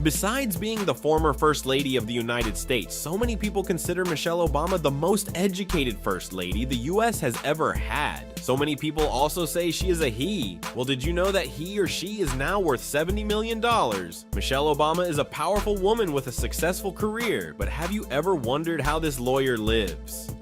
Besides being the former First Lady of the United States, so many people consider Michelle Obama the most educated First Lady the US has ever had. So many people also say she is a he. Well, did you know that he or she is now worth $70 million? Michelle Obama is a powerful woman with a successful career, but have you ever wondered how this lawyer lives?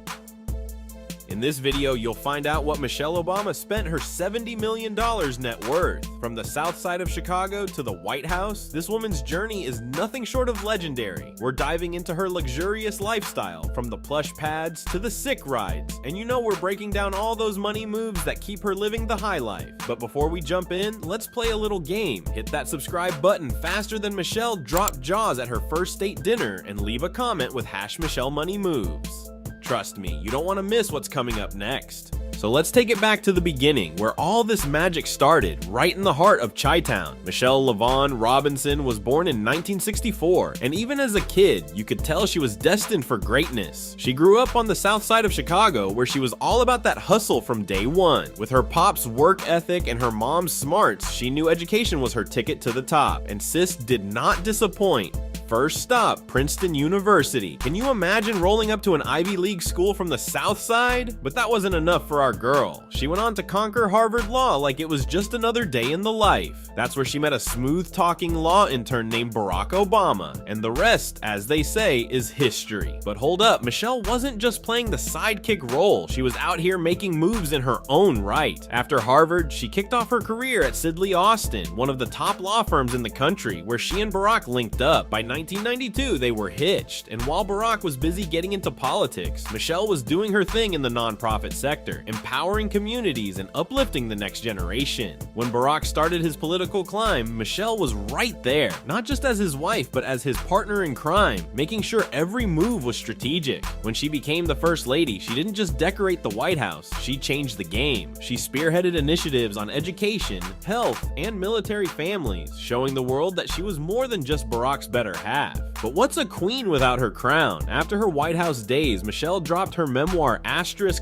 In this video, you'll find out what Michelle Obama spent her $70 million net worth. From the south side of Chicago to the White House, this woman's journey is nothing short of legendary. We're diving into her luxurious lifestyle, from the plush pads to the sick rides. And you know we're breaking down all those money moves that keep her living the high life. But before we jump in, let's play a little game. Hit that subscribe button faster than Michelle dropped jaws at her first state dinner, and leave a comment with #MichelleMoneyMoves. Trust me, you don't want to miss what's coming up next. So let's take it back to the beginning, where all this magic started, right in the heart of Chi-Town. Michelle LaVaughn Robinson was born in 1964, and even as a kid, you could tell she was destined for greatness. She grew up on the south side of Chicago, where she was all about that hustle from day one. With her pop's work ethic and her mom's smarts, she knew education was her ticket to the top, and sis did not disappoint. First stop, Princeton University. Can you imagine rolling up to an Ivy League school from the South Side? But that wasn't enough for our girl. She went on to conquer Harvard Law like it was just another day in the life. That's where she met a smooth-talking law intern named Barack Obama, and the rest, as they say, is history. But hold up, Michelle wasn't just playing the sidekick role. She was out here making moves in her own right. After Harvard, she kicked off her career at Sidley Austin, one of the top law firms in the country, where she and Barack linked up. By 1992, they were hitched, and while Barack was busy getting into politics, Michelle was doing her thing in the nonprofit sector, empowering communities and uplifting the next generation. When Barack started his political climb, Michelle was right there, not just as his wife, but as his partner in crime, making sure every move was strategic. When she became the First Lady, she didn't just decorate the White House, she changed the game. She spearheaded initiatives on education, health, and military families, showing the world that she was more than just Barack's better half. But what's a queen without her crown? After her White House days, Michelle dropped her memoir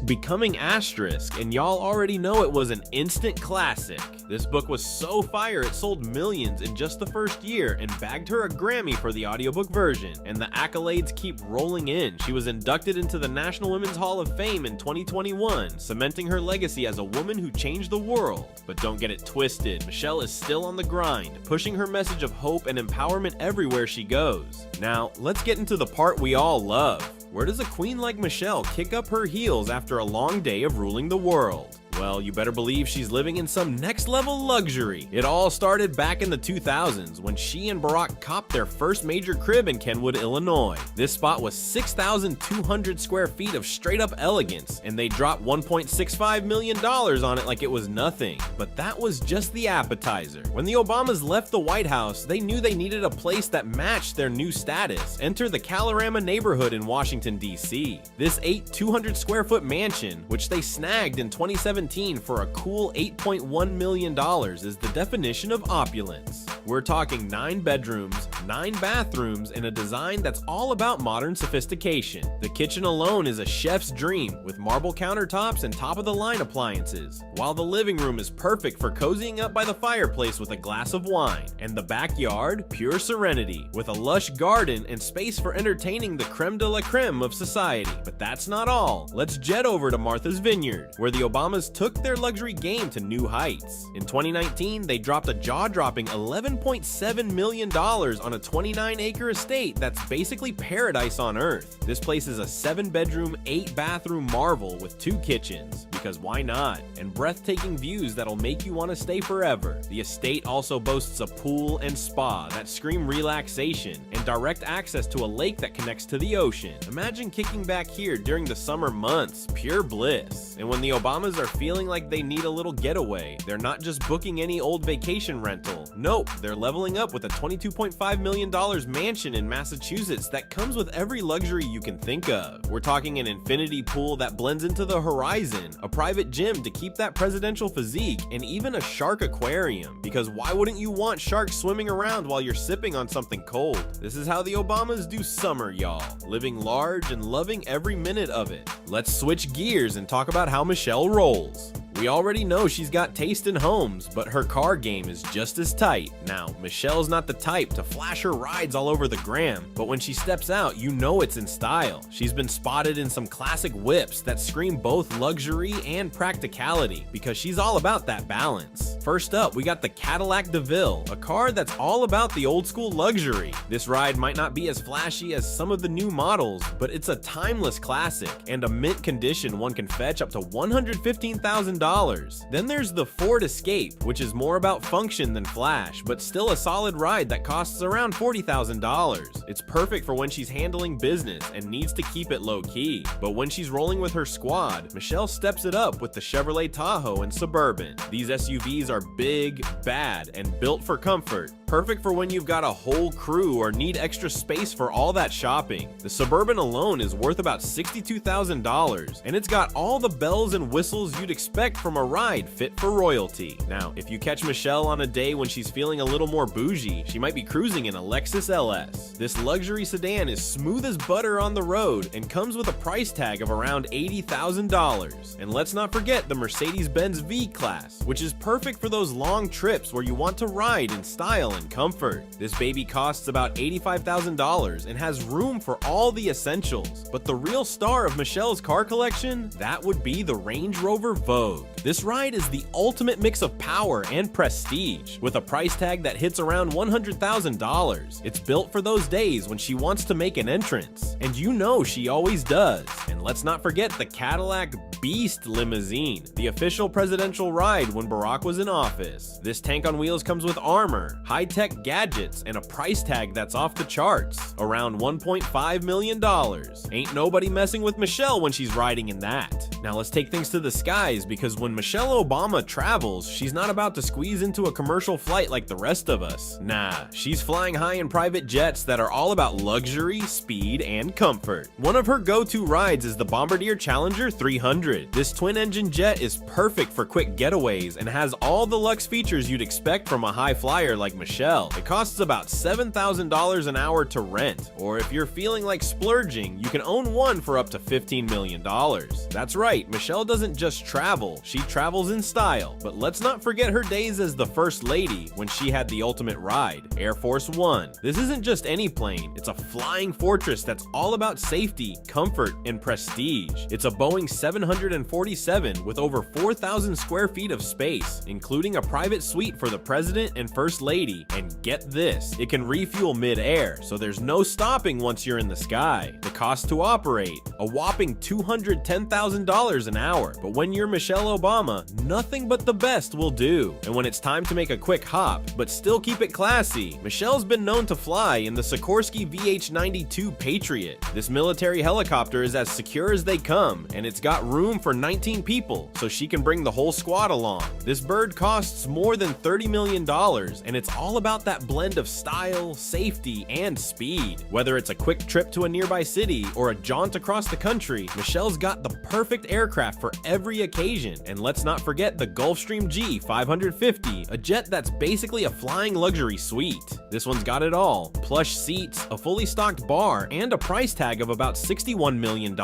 Becoming Asterisk, and y'all already know it was an instant classic. This book was so fire it sold millions in just the first year and bagged her a Grammy for the audiobook version, and the accolades keep rolling in. She was inducted into the National Women's Hall of Fame in 2021, cementing her legacy as a woman who changed the world. But don't get it twisted, Michelle is still on the grind, pushing her message of hope and empowerment everywhere she goes. Now, let's get into the part we all love. Where does a queen like Michelle kick up her heels after a long day of ruling the world? Well, you better believe she's living in some next-level luxury. It all started back in the 2000s when she and Barack copped their first major crib in Kenwood, Illinois. This spot was 6,200 square feet of straight-up elegance, and they dropped $1.65 million on it like it was nothing. But that was just the appetizer. When the Obamas left the White House, they knew they needed a place that matched their new status. Enter the Kalorama neighborhood in Washington, D.C. This 200 square foot mansion, which they snagged in 2017 for a cool $8.1 million, is the definition of opulence. We're talking 9 bedrooms, 9 bathrooms, and a design that's all about modern sophistication. The kitchen alone is a chef's dream, with marble countertops and top-of-the-line appliances, while the living room is perfect for cozying up by the fireplace with a glass of wine, and the backyard, pure serenity, with a lush garden and space for entertaining the creme de la creme of society. But that's not all. Let's jet over to Martha's Vineyard, where the Obamas took their luxury game to new heights. In 2019, they dropped a jaw-dropping $11.7 million on a 29-acre estate that's basically paradise on earth. This place is a 7-bedroom, 8-bathroom marvel with 2 kitchens, because why not? And breathtaking views that'll make you want to stay forever. The estate also boasts a pool and spa that scream relaxation, and direct access to a lake that connects to the ocean. Imagine kicking back here during the summer months, pure bliss. And when the Obamas are feeling like they need a little getaway, they're not just booking any old vacation rental. Nope, they're leveling up with a $22.5 million mansion in Massachusetts that comes with every luxury you can think of. We're talking an infinity pool that blends into the horizon, a private gym to keep that presidential physique, and even a shark aquarium. Because why wouldn't you want sharks swimming around while you're sipping on something cold? This is how the Obamas do summer, y'all. Living large and loving every minute of it. Let's switch gears and talk about how Michelle rolls. We already know she's got taste in homes, but her car game is just as tight. Now, Michelle's not the type to flash her rides all over the gram, but when she steps out, you know it's in style. She's been spotted in some classic whips that scream both luxury and practicality, because she's all about that balance. First up, we got the Cadillac DeVille, a car that's all about the old school luxury. This ride might not be as flashy as some of the new models, but it's a timeless classic and a mint condition one can fetch up to $115,000. Then there's the Ford Escape, which is more about function than flash, but still a solid ride that costs around $40,000. It's perfect for when she's handling business and needs to keep it low key, but when she's rolling with her squad, Michelle steps it up with the Chevrolet Tahoe and Suburban. These SUVs are big, bad, and built for comfort. Perfect for when you've got a whole crew or need extra space for all that shopping. The Suburban alone is worth about $62,000, and it's got all the bells and whistles you'd expect from a ride fit for royalty. Now, if you catch Michelle on a day when she's feeling a little more bougie, she might be cruising in a Lexus LS. This luxury sedan is smooth as butter on the road and comes with a price tag of around $80,000. And let's not forget the Mercedes-Benz V-Class, which is perfect for those long trips where you want to ride in style and comfort. This baby costs about $85,000 and has room for all the essentials. But the real star of Michelle's car collection, that would be the Range Rover Vogue. This ride is the ultimate mix of power and prestige, with a price tag that hits around $100,000. It's built for those days when she wants to make an entrance, and you know she always does. And let's not forget the Cadillac Beast Limousine, the official presidential ride when Barack was in office. This tank on wheels comes with armor, high-tech gadgets, and a price tag that's off the charts, around $1.5 million. Ain't nobody messing with Michelle when she's riding in that. Now let's take things to the skies, because when Michelle Obama travels, she's not about to squeeze into a commercial flight like the rest of us. Nah, she's flying high in private jets that are all about luxury, speed, and comfort. One of her go-to rides is the Bombardier Challenger 300. This twin-engine jet is perfect for quick getaways and has all the luxe features you'd expect from a high flyer like Michelle. It costs about $7,000 an hour to rent, or if you're feeling like splurging, you can own one for up to $15 million. That's right, Michelle doesn't just travel, she travels in style. But let's not forget her days as the First Lady when she had the ultimate ride, Air Force One. This isn't just any plane, it's a flying fortress that's all about safety, comfort, and prestige. It's a Boeing 747 with over 4,000 square feet of space, including a private suite for the President and First Lady. And get this, it can refuel mid-air, so there's no stopping once you're in the sky. The cost to operate, a whopping $210,000 an hour. But when you're Michelle Obama, nothing but the best will do. And when it's time to make a quick hop, but still keep it classy, Michelle's been known to fly in the Sikorsky VH-92 Patriot. This military helicopter is as secure as they come, and it's got room for 19 people, so she can bring the whole squad along. This bird costs more than $30 million, and it's all about that blend of style, safety, and speed. Whether it's a quick trip to a nearby city or a jaunt across the country, Michelle's got the perfect aircraft for every occasion. And let's not forget the Gulfstream G 550, a jet that's basically a flying luxury suite. This one's got it all: plush seats, a fully stocked bar, and a price tag of about $61 million.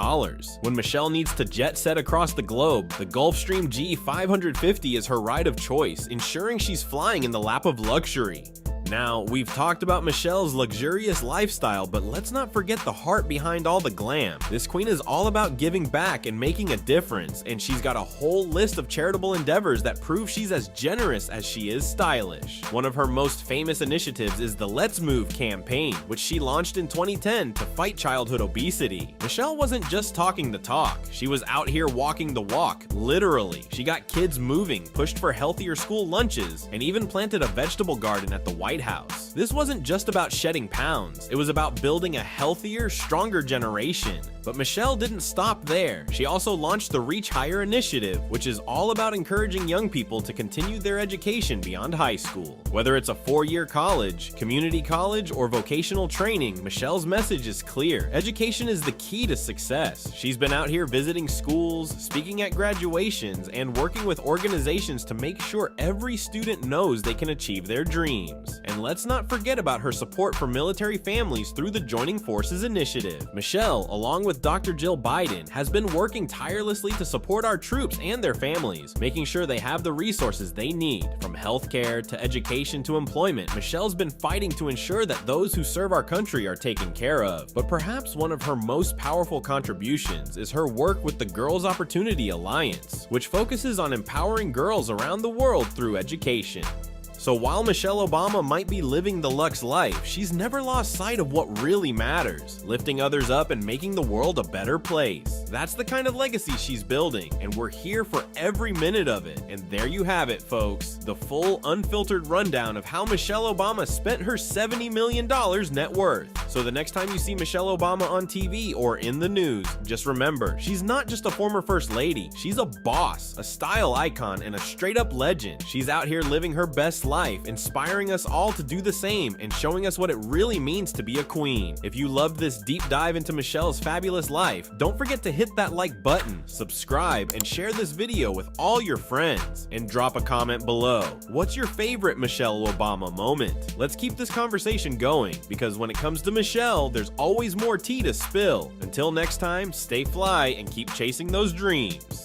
When Michelle needs to jet set across the globe, the Gulfstream G 550 is her ride of choice, ensuring she's flying in the lap of luxury. Now, we've talked about Michelle's luxurious lifestyle, but let's not forget the heart behind all the glam. This queen is all about giving back and making a difference, and she's got a whole list of charitable endeavors that prove she's as generous as she is stylish. One of her most famous initiatives is the Let's Move campaign, which she launched in 2010 to fight childhood obesity. Michelle wasn't just talking the talk, she was out here walking the walk, literally. She got kids moving, pushed for healthier school lunches, and even planted a vegetable garden at the White House. This wasn't just about shedding pounds, it was about building a healthier, stronger generation. But Michelle didn't stop there. She also launched the Reach Higher initiative, which is all about encouraging young people to continue their education beyond high school. Whether it's a 4-year college, community college, or vocational training, Michelle's message is clear. Education is the key to success. She's been out here visiting schools, speaking at graduations, and working with organizations to make sure every student knows they can achieve their dreams. And And let's not forget about her support for military families through the Joining Forces initiative. Michelle, along with Dr. Jill Biden, has been working tirelessly to support our troops and their families, making sure they have the resources they need. From healthcare to education to employment, Michelle's been fighting to ensure that those who serve our country are taken care of. But perhaps one of her most powerful contributions is her work with the Girls Opportunity Alliance, which focuses on empowering girls around the world through education. So while Michelle Obama might be living the luxe life, she's never lost sight of what really matters, lifting others up and making the world a better place. That's the kind of legacy she's building, and we're here for every minute of it. And there you have it, folks, the full, unfiltered rundown of how Michelle Obama spent her $70 million net worth. So the next time you see Michelle Obama on TV or in the news, just remember, she's not just a former first lady, she's a boss, a style icon, and a straight-up legend. She's out here living her best life, inspiring us all to do the same and showing us what it really means to be a queen. If you loved this deep dive into Michelle's fabulous life, don't forget to hit that like button, subscribe, and share this video with all your friends. And drop a comment below. What's your favorite Michelle Obama moment? Let's keep this conversation going, because when it comes to Michelle, there's always more tea to spill. Until next time, stay fly and keep chasing those dreams.